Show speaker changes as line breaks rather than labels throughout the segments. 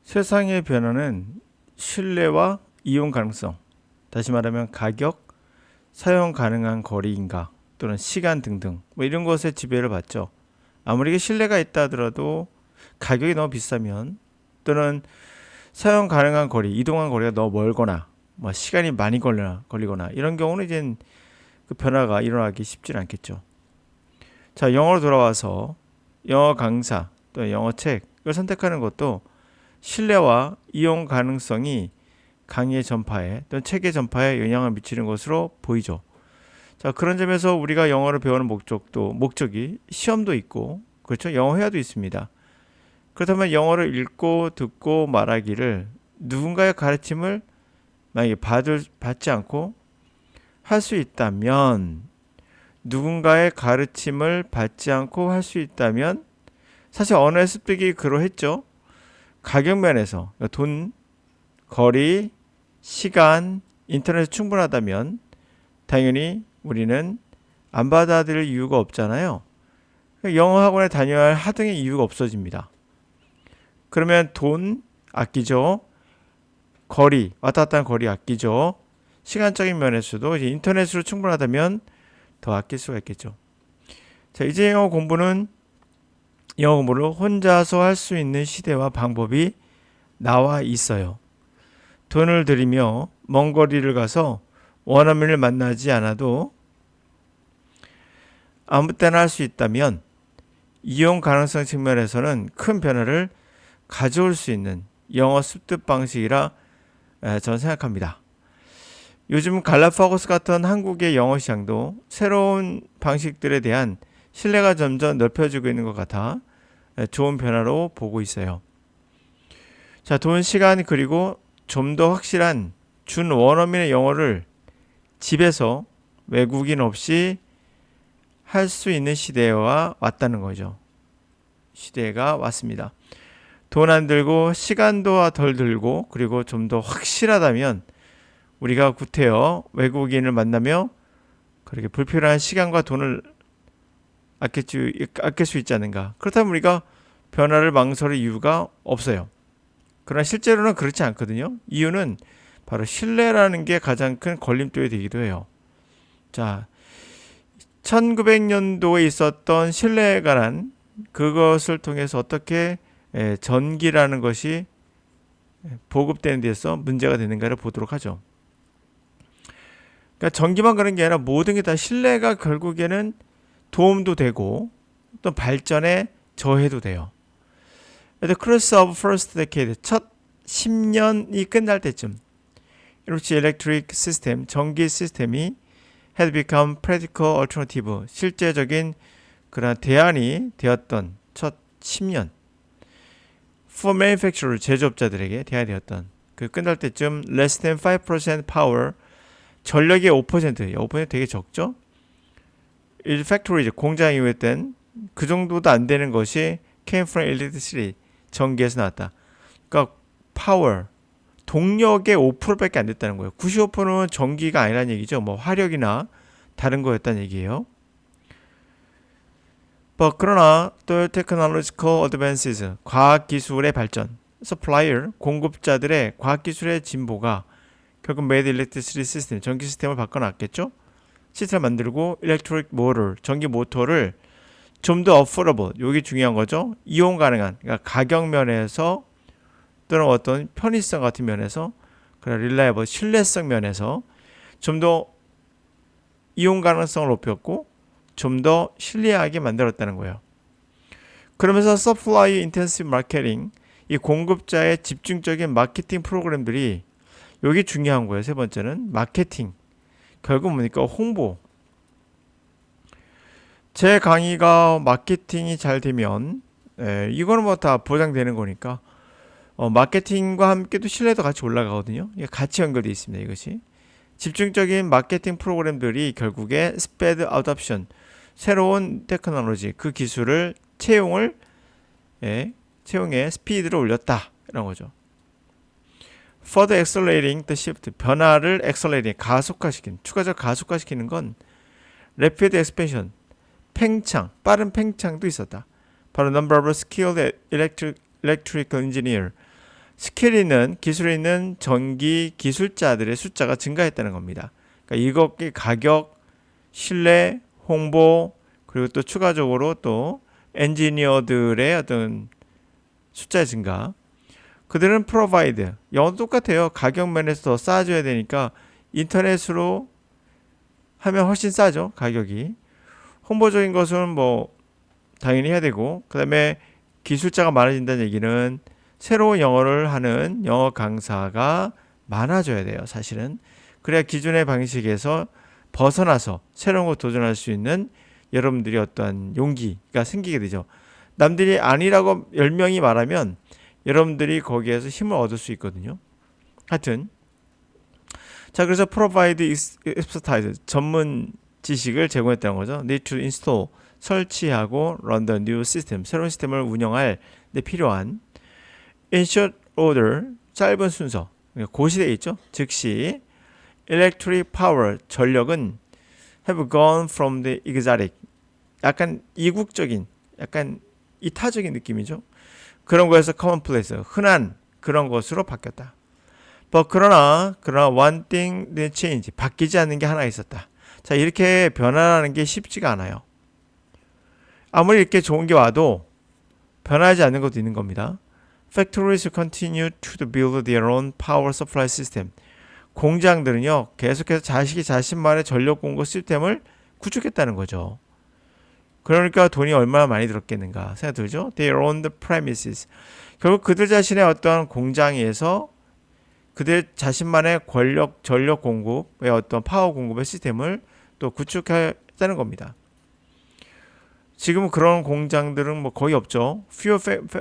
세상의 변화는 신뢰와 이용 가능성, 다시 말하면 가격, 사용 가능한 거리인가 또는 시간 등등 뭐 이런 것에 지배를 받죠. 아무리 신뢰가 있다 하더라도 가격이 너무 비싸면 또는 사용 가능한 거리, 이동한 거리가 너무 멀거나 뭐 시간이 많이 걸리거나 이런 경우는 이제 그 변화가 일어나기 쉽지는 않겠죠. 자, 영어로 돌아와서 영어 강사 또 영어 책을 선택하는 것도 신뢰와 이용 가능성이 강의의 전파에 또는 책의 전파에 영향을 미치는 것으로 보이죠. 자, 그런 점에서 우리가 영어를 배우는 목적이 시험도 있고, 그렇죠? 영어 회화도 있습니다. 그렇다면 영어를 읽고 듣고 말하기를 누군가의 가르침을 만약에 받지 않고 할 수 있다면, 누군가의 가르침을 받지 않고 할 수 있다면, 사실 언어의 습득이 그러했죠. 가격 면에서 그러니까 돈, 거리, 시간, 인터넷이 충분하다면 당연히 우리는 안 받아들일 이유가 없잖아요. 영어 학원에 다녀야 할 하등의 이유가 없어집니다. 그러면 돈 아끼죠. 거리, 왔다 갔다 하는 거리 아끼죠. 시간적인 면에서도 이제 인터넷으로 충분하다면 더 아낄 수가 있겠죠. 자, 이제 영어 공부를 혼자서 할 수 있는 시대와 방법이 나와 있어요. 돈을 들이며 먼 거리를 가서 원어민을 만나지 않아도 아무 때나 할 수 있다면 이용 가능성 측면에서는 큰 변화를 가져올 수 있는 영어 습득 방식이라 저는 생각합니다. 요즘 갈라파고스 같은 한국의 영어 시장도 새로운 방식들에 대한 신뢰가 점점 넓혀지고 있는 것 같아 좋은 변화로 보고 있어요. 자, 돈, 시간 그리고 좀 더 확실한 준 원어민의 영어를 집에서 외국인 없이 할 수 있는 시대가 왔다는 거죠. 시대가 왔습니다. 돈 안 들고 시간도 덜 들고 그리고 좀 더 확실하다면 우리가 구태여 외국인을 만나며 그렇게 불필요한 시간과 돈을 아낄 수 있지 않는가. 그렇다면 우리가 변화를 망설일 이유가 없어요. 그러나 실제로는 그렇지 않거든요. 이유는 바로 신뢰라는 게 가장 큰 걸림돌이 되기도 해요. 자, 1900년도에 있었던 신뢰가란 그것을 통해서 어떻게 전기라는 것이 보급되는 데서 문제가 되는가를 보도록 하죠. 그러니까 전기만 그런 게 아니라 모든 게 다 신뢰가 결국에는 도움도 되고 또 발전에 저해도 돼요. The cross of first decade, 첫 10년이 끝날 때쯤 이렇게 electric system, 전기 시스템이 had become practical alternative, 실제적인 그런 대안이 되었던 첫 10년 for manufacturer, 제조업자들에게 대안이 되었던 그 끝날 때쯤 less than 5% power, 전력의 5% 되게 적죠? factory, 공장 이후에 땐 그 정도도 안 되는 것이 came from electricity, 전기에서 나왔다. 그러니까 power, 동력의 5%밖에 안 됐다는 거예요. 95%는 전기가 아니라는 얘기죠. 뭐 화력이나 다른 거였다는 얘기예요. 그러나 또 technological advances, 과학기술의 발전, supplier, 공급자들의 과학기술의 진보가 결국 made electricity system, 전기 시스템을 바꿔놨겠죠. 시스템을 만들고 electric motor, 전기 모터를 좀 더 affordable, 여기 중요한 거죠. 이용 가능한, 그러니까 가격 면에서 또는 어떤 편의성 같은 면에서, 그런 reliable, 신뢰성 면에서 좀 더 이용 가능성을 높였고 좀 더 신뢰하게 만들었다는 거예요. 그러면서 supply intensive marketing, 이 공급자의 집중적인 마케팅 프로그램들이 여기 중요한 거예요. 세 번째는 마케팅. 결국 뭡니까? 홍보. 제 강의가 마케팅이 잘 되면 이거는 뭐 다 보장되는 거니까 마케팅과 함께도 신뢰도 같이 올라가거든요. 이게 같이 연결되어 있습니다. 이것이 집중적인 마케팅 프로그램들이 결국에 스페드 어답션, 새로운 테크놀로지, 그 기술을 채용의 스피드를 올렸다 이런 거죠. Further accelerating the shift, 변화를 accelerating, 추가적 가속화시키는 건 rapid expansion, 빠른 팽창도 있었다. 바로 number of skilled electrical engineer, 스킬이 있는 기술이 있는 전기 기술자들의 숫자가 증가했다는 겁니다. 그러니까 이것 가격, 신뢰, 홍보 그리고 또 추가적으로 또 엔지니어들의 어떤 숫자 증가. 그들은 provide 영어도 똑같아요. 가격 면에서 더 싸줘야 되니까 인터넷으로 하면 훨씬 싸죠. 가격이. 홍보적인 것은 뭐 당연히 해야 되고 그 다음에 기술자가 많아진다는 얘기는 새로운 영어를 하는 영어 강사가 많아져야 돼요. 사실은. 그래야 기존의 방식에서 벗어나서 새로운 거 도전할 수 있는 여러분들이 어떠한 용기가 생기게 되죠. 남들이 아니라고 10명이 말하면 여러분들이 거기에서 힘을 얻을 수 있거든요. 하여튼 자 그래서 provide expertise 전문 지식을 제공했다는 거죠. need to install 설치하고 run the new system 새로운 시스템을 운영할 데 필요한 in short order 짧은 순서 고시되어 있죠. 즉시 electric power 전력은 have gone from the exotic 약간 이국적인 약간 이타적인 느낌이죠. 그런 거에서 commonplace 흔한 그런 것으로 바뀌었다. 그러나 one thing that change 바뀌지 않는 게 하나 있었다. 자 이렇게 변화라는 게 쉽지가 않아요. 아무리 이렇게 좋은 게 와도 변하지 않는 것도 있는 겁니다. Factories continue to build their own power supply system. 공장들은요 계속해서 자신만의 전력 공급 시스템을 구축했다는 거죠. 그러니까 돈이 얼마나 많이 들었겠는가 생각 들죠. They own the premises. 결국 그들 자신의 어떤 공장에서 그들 자신만의 전력 공급의 어떤 파워 공급의 시스템을 또 구축했다는 겁니다. 지금은 그런 공장들은 뭐 거의 없죠. Few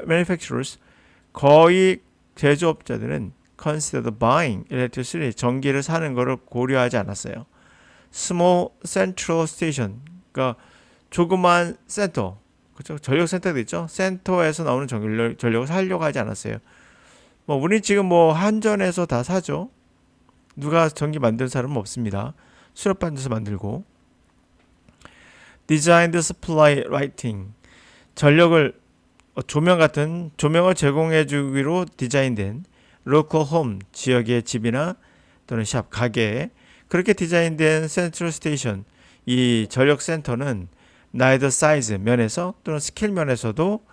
manufacturers 거의 제조업자들은 considered buying electricity 전기를 사는 것을 고려하지 않았어요. Small central station 그러니까 조그만 센터 그렇죠? 전력 센터도 있죠. 센터에서 나오는 전력을 사려고 하지 않았어요. 뭐 우리 지금 뭐 한전에서 다 사죠. 누가 전기 만드는 사람은 없습니다. 수력반에서 만들고 Designed supply lighting 전력을 조명 같은 조명을 제공해 주기로 디자인된 local home 지역의 집이나 또는 샵 가게에 그렇게 디자인된 central station 이 전력 센터는 neither size 면에서 또는 스킬 면에서도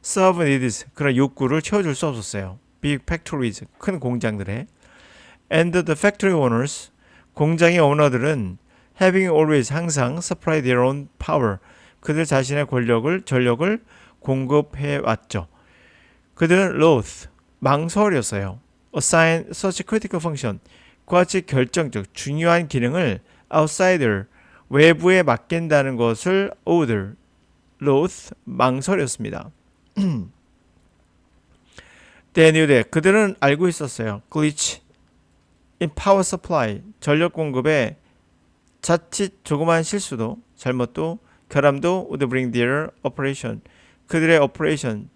serve needs 그런 욕구를 채워줄 수 없었어요. big factories 큰 공장들에 and the factory owners 공장의 오너들은 having always 항상 supply their own power 그들 자신의 전력을 공급해 왔죠. 그들은 loath 망설였어요. assign such critical function 그와 같이 결정적 중요한 기능을 outsider 외부에 맡긴다는 것을 order loath 망설였습니다. They knew that 그들은 알고 있었어요. glitch in power supply 전력 공급에 자칫 조그만 실수도 잘못도 결함도 would bring their operation 그들의 operation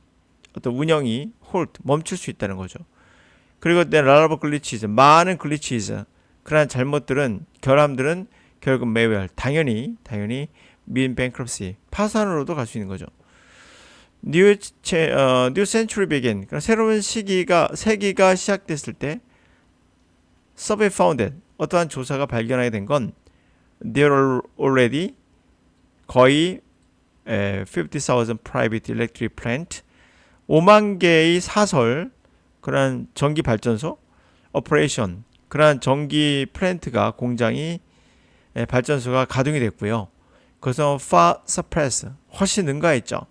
어떤 운영이 halt 멈출 수 있다는 거죠. 그리고 the large glitches 많은 glitches 그러한 잘못들은 결함들은 결국 매월 당연히 mean bankruptcy 파산으로도 갈 수 있는 거죠. New century began 새로운 세기가 시작됐을 때 survey founded 어떠한 조사가 발견하게 된 건 there are already 거의 50,000 private electric plant 5만 개의 사설 그러한 전기 발전소 operation 그러한 전기 플랜트가 공장이 발전소가 가동이 됐고요. 그래서 far surpass 훨씬 능가했죠.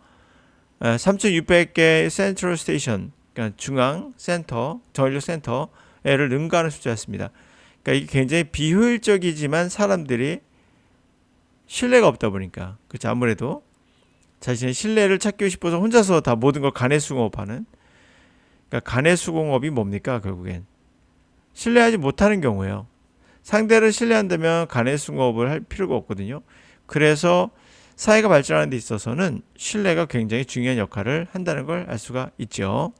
3,600개의 센트럴 스테이션 그러니까 중앙 센터 전력 센터를 능가하는 숫자였습니다. 그러니까 이게 굉장히 비효율적이지만 사람들이 신뢰가 없다 보니까 그렇죠. 아무래도 자신의 신뢰를 찾기 싶어서 혼자서 다 모든 걸 간해수공업하는 그러니까 간해수공업이 뭡니까 결국엔 신뢰하지 못하는 경우예요. 상대를 신뢰한다면 간해수공업을 할 필요가 없거든요. 그래서 사회가 발전하는 데 있어서는 신뢰가 굉장히 중요한 역할을 한다는 걸 알 수가 있죠.